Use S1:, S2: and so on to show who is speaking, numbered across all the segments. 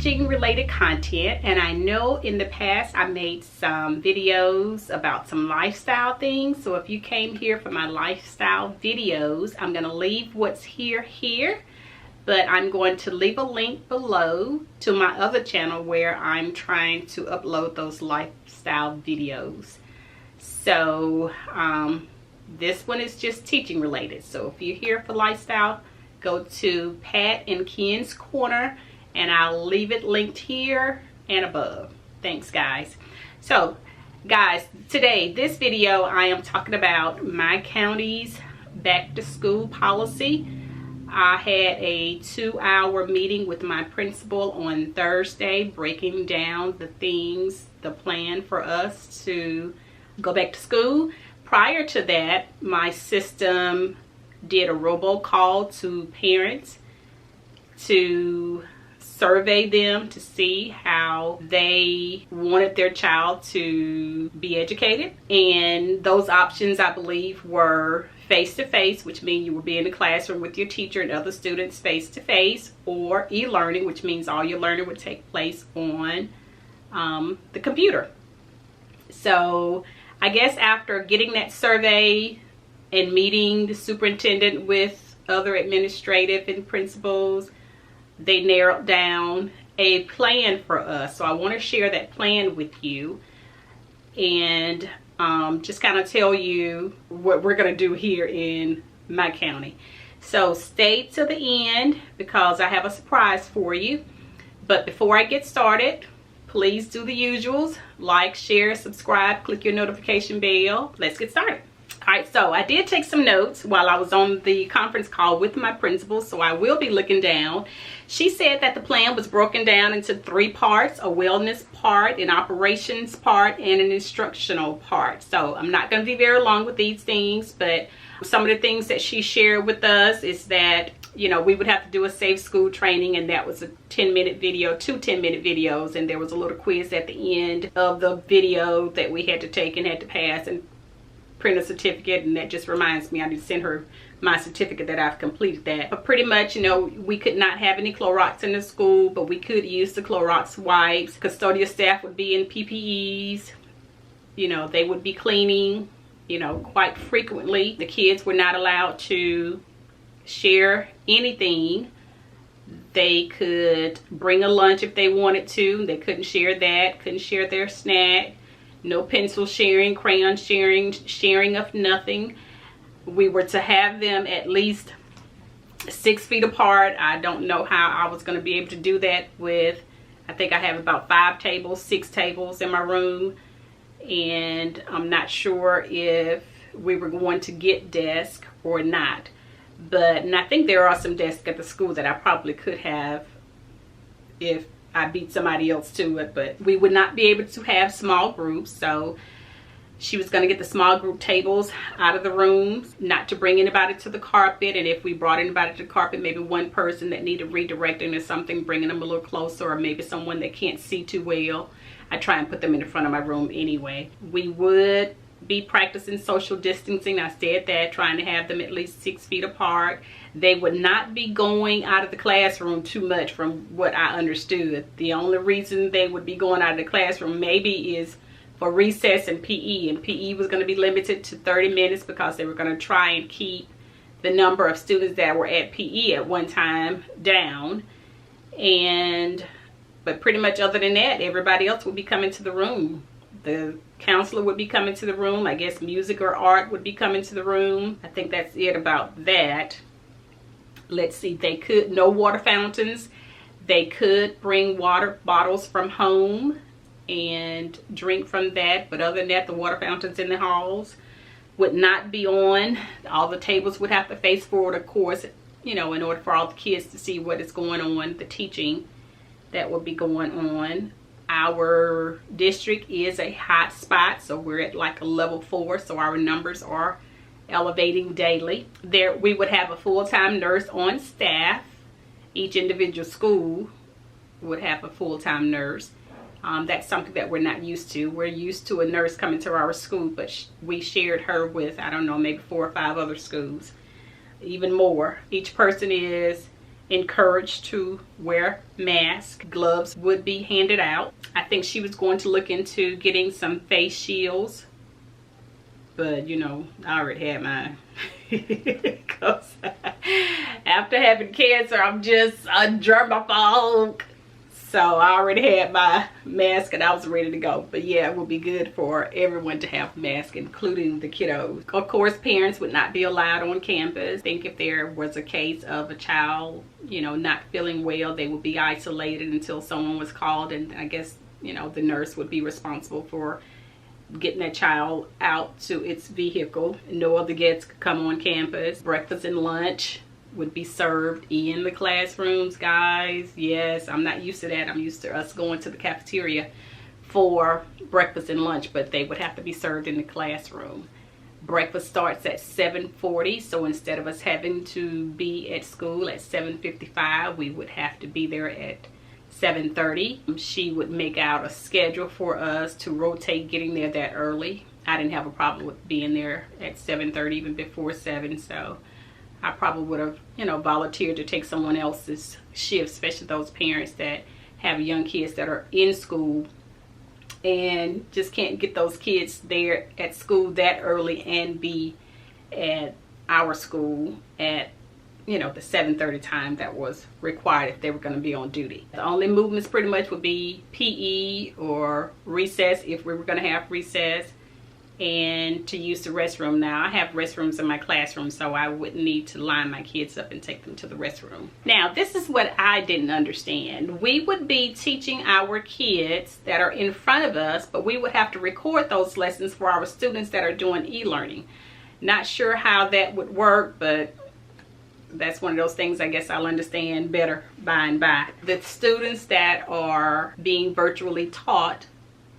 S1: teaching related content, and I know in the past I made some videos about some lifestyle things. So if you came here for my lifestyle videos, I'm going to leave what's here, but I'm going to leave a link below to my other channel where I'm trying to upload those lifestyle videos. So this one is just teaching related. So if you're here for lifestyle, go to Pat and Ken's Corner, and I'll leave it linked here and above. Thanks, guys. So guys, today, this video, I am talking about my county's back to school policy. I had a 2-hour meeting with my principal on Thursday, breaking down the things, the plan for us to go back to school. Prior to that, my system did a robocall to parents to survey them to see how they wanted their child to be educated. And those options, I believe, were face-to-face, which means you will be in the classroom with your teacher and other students face-to-face, or e-learning, which means all your learning would take place on the computer. So I guess after getting that survey and meeting the superintendent with other administrative and principals, they narrowed down a plan for us. So I want to share that plan with you and just kind of tell you what we're going to do here in my county. So stay to the end because I have a surprise for you. But before I get started, please do the usuals: like, share, subscribe, click your notification bell. Let's get started. All right, so I did take some notes while I was on the conference call with my principal, so I will be looking down. She said that the plan was broken down into 3 parts: a wellness part, an operations part, and an instructional part. So I'm not going to be very long with these things, but some of the things that she shared with us is that, you know, we would have to do a safe school training, and that was a 10-minute video, 2 10-minute videos, and there was a little quiz at the end of the video that we had to take and had to pass and print a certificate. And that just reminds me, I need to send her my certificate that I've completed that. But pretty much, you know, we could not have any Clorox in the school, but we could use the Clorox wipes. Custodial staff would be in PPEs. You know, they would be cleaning, you know, quite frequently. The kids were not allowed to share anything. They could bring a lunch if they wanted to. They couldn't share that, couldn't share their snack. No pencil sharing, crayon sharing, sharing of nothing. We were to have them at least 6 feet apart. I don't know how I was going to be able to do that with, I think I have about 5 tables, 6 tables in my room. And I'm not sure if we were going to get desks or not. And I think there are some desks at the school that I probably could have if I beat somebody else to it, but we would not be able to have small groups. So she was going to get the small group tables out of the rooms, not to bring anybody to the carpet. And if we brought anybody to the carpet, maybe one person that needed redirecting or something, bringing them a little closer, or maybe someone that can't see too well. I try and put them in the front of my room anyway. We would be practicing social distancing. I said that, trying to have them at least 6 feet apart. They would not be going out of the classroom too much from what I understood. The only reason they would be going out of the classroom maybe is for recess and PE. And PE was going to be limited to 30 minutes because they were going to try and keep the number of students that were at PE at one time down. But pretty much other than that, everybody else would be coming to the room. The counselor would be coming to the room. I guess music or art would be coming to the room. I think that's it about that. Let's see, they could, no water fountains. They could bring water bottles from home and drink from that. But other than that, the water fountains in the halls would not be on. All the tables would have to face forward, of course, you know, in order for all the kids to see what is going on, the teaching that would be going on. Our district is a hot spot, so we're at like a level 4, so our numbers are elevating daily. There we would have a full-time nurse on staff. Each individual school would have a full-time nurse. That's something that we're not used to. We're used to a nurse coming to our school, but we shared her with, I don't know, maybe 4 or 5 other schools, even more. Each person is encouraged to wear masks. Gloves would be handed out. I think she was going to look into getting some face shields, but you know, I already had mine. Because after having cancer, I'm just a germaphobe. So I already had my mask and I was ready to go. But yeah, it would be good for everyone to have masks, including the kiddos. Of course, parents would not be allowed on campus. I think if there was a case of a child, you know, not feeling well, they would be isolated until someone was called. And I guess, you know, the nurse would be responsible for getting that child out to its vehicle. No other guests could come on campus. Breakfast and lunch would be served in the classrooms, guys. Yes, I'm not used to that. I'm used to us going to the cafeteria for breakfast and lunch, but they would have to be served in the classroom. Breakfast starts at 7:40, so instead of us having to be at school at 7:55, we would have to be there at 7:30. She would make out a schedule for us to rotate getting there that early. I didn't have a problem with being there at 7:30, even before 7, so I probably would have, you know, volunteered to take someone else's shift, especially those parents that have young kids that are in school and just can't get those kids there at school that early and be at our school at, you know, the 7:30 time that was required if they were going to be on duty. The only movements pretty much would be PE or recess if we were going to have recess, and to use the restroom. Now, I have restrooms in my classroom, so I wouldn't need to line my kids up and take them to the restroom. Now, this is what I didn't understand. We would be teaching our kids that are in front of us, but we would have to record those lessons for our students that are doing e-learning. Not sure how that would work, but that's one of those things I guess I'll understand better by and by. The students that are being virtually taught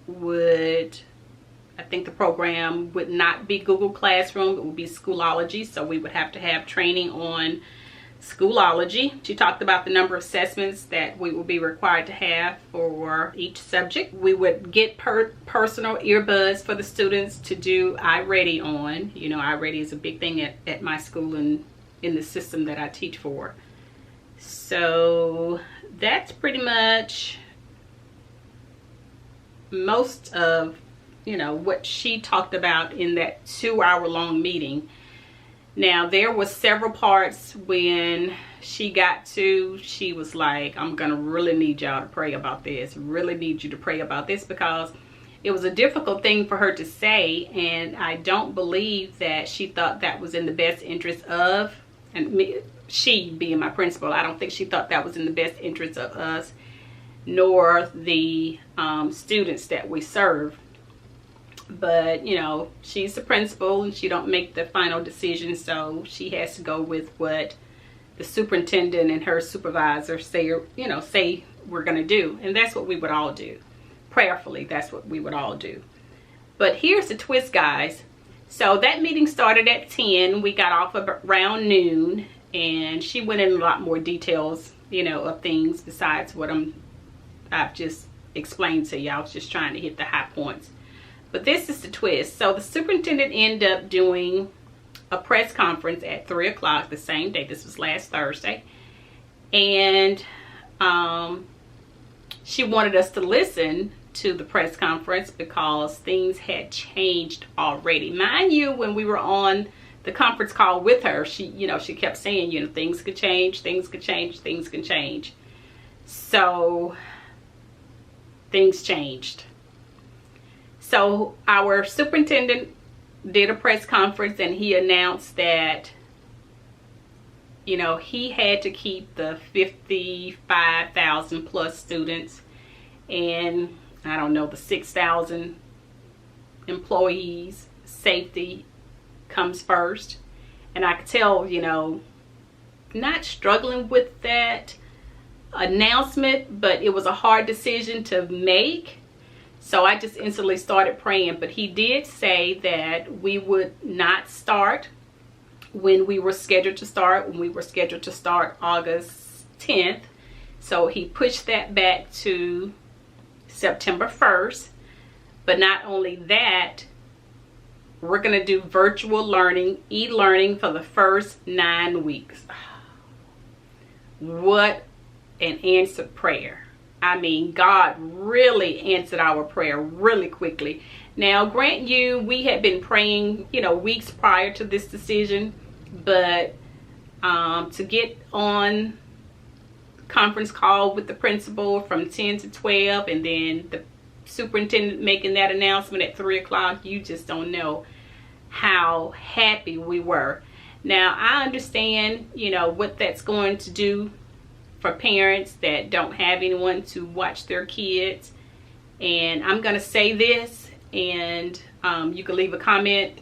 S1: would, I think the program would not be Google Classroom, it would be Schoolology, so we would have to have training on Schoolology. She talked about the number of assessments that we will be required to have for each subject. We would get personal earbuds for the students to do iReady on. You know, iReady is a big thing at my school and in the system that I teach for. So that's pretty much most of, you know, what she talked about in that 2-hour-long meeting. Now, there was several parts when she was like, I'm gonna really need y'all to pray about this, really need you to pray about this, because it was a difficult thing for her to say, and I don't believe that she thought that was in the best interest of, and me, she being my principal, I don't think she thought that was in the best interest of us, nor the students that we serve. But, you know, she's the principal and she don't make the final decision, so she has to go with what the superintendent and her supervisor say, you know, say we're going to do. And that's what we would all do. Prayerfully, that's what we would all do. But here's the twist, guys. So that meeting started at 10. We got off around noon, and she went in a lot more details, you know, of things besides what I've just explained to you. I was just trying to hit the high points. But this is the twist. So the superintendent ended up doing a press conference at 3 o'clock the same day. This was last Thursday. And she wanted us to listen to the press conference because things had changed already. Mind you, when we were on the conference call with her, she kept saying, you know, things could change, things could change, things can change. So things changed. So our superintendent did a press conference and he announced that, you know, he had to keep the 55,000 plus students and, I don't know, the 6,000 employees. Safety comes first. And I could tell, you know, not struggling with that announcement, but it was a hard decision to make. So I just instantly started praying. But he did say that we would not start when we were scheduled to start. When we were scheduled to start August 10th. So he pushed that back to September 1st. But not only that, we're going to do virtual learning, e-learning for the first 9 weeks. what an answered prayer. I mean, God really answered our prayer really quickly. Now, grant you, we had been praying, you know, weeks prior to this decision, but to get on conference call with the principal from 10 to 12, and then the superintendent making that announcement at 3 o'clock, you just don't know how happy we were. Now, I understand, you know, what that's going to do for parents that don't have anyone to watch their kids. And I'm going to say this, and you can leave a comment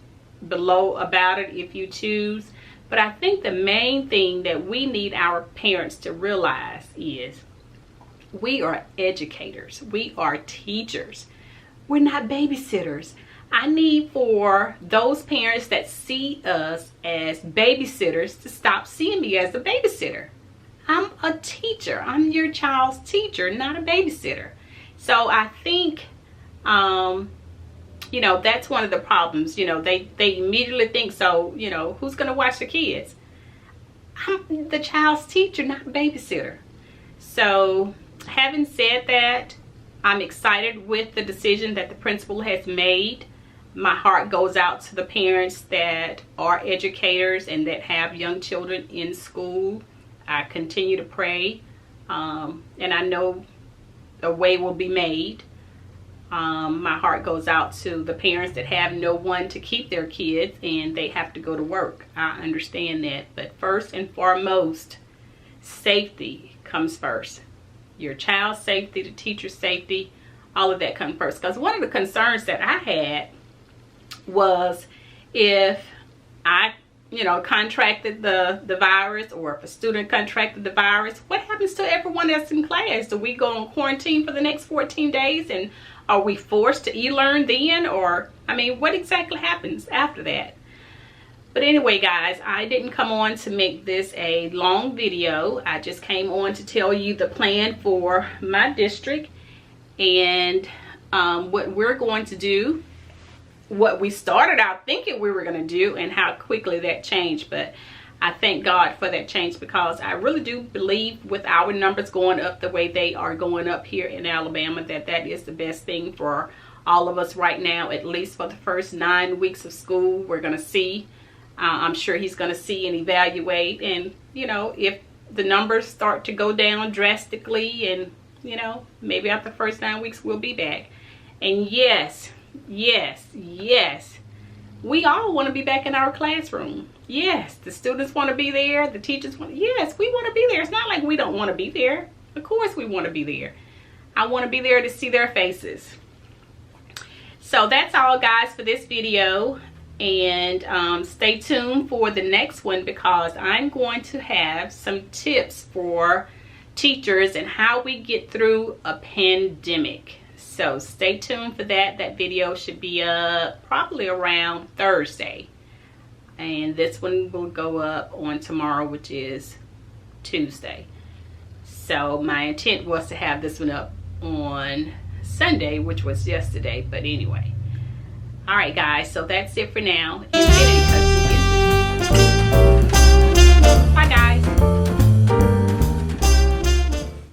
S1: below about it if you choose. But I think the main thing that we need our parents to realize is we are educators. We are teachers. We're not babysitters. I need for those parents that see us as babysitters to stop seeing me as a babysitter. I'm a teacher. I'm your child's teacher, not a babysitter. So I think, you know, that's one of the problems. You know, they immediately think, so, you know, who's going to watch the kids? I'm the child's teacher, not a babysitter. So having said that, I'm excited with the decision that the principal has made. My heart goes out to the parents that are educators and that have young children in school. I continue to pray, and I know a way will be made. My heart goes out to the parents that have no one to keep their kids and they have to go to work. I understand that. But first and foremost, safety comes first. Your child's safety, the teacher's safety, all of that comes first. Because one of the concerns that I had was if I, you know, contracted the virus, or if a student contracted the virus, what happens to everyone that's in class? Do we go on quarantine for the next 14 days? And are we forced to e-learn then? Or, I mean, what exactly happens after that? But anyway, guys, I didn't come on to make this a long video. I just came on to tell you the plan for my district and what we're going to do, what we started out thinking we were going to do, and how quickly that changed. But I thank God for that change, because I really do believe with our numbers going up the way they are going up here in Alabama, that that is the best thing for all of us right now, at least for the first 9 weeks of school. We're going to see. I'm sure he's going to see and evaluate. And, you know, if the numbers start to go down drastically, and, you know, maybe after the first 9 weeks we'll be back. And yes, we all want to be back in our classroom. Yes, the students want to be there. The teachers want, yes, we want to be there. It's not like we don't want to be there. Of course we want to be there. I want to be there to see their faces. So that's all, guys, for this video. And stay tuned for the next one, because I'm going to have some tips for teachers and how we get through a pandemic. So stay tuned for that. That video should be up probably around Thursday. And this one will go up on tomorrow, which is Tuesday. So my intent was to have this one up on Sunday, which was yesterday. But anyway. All right, guys. So that's it for now. Bye, guys.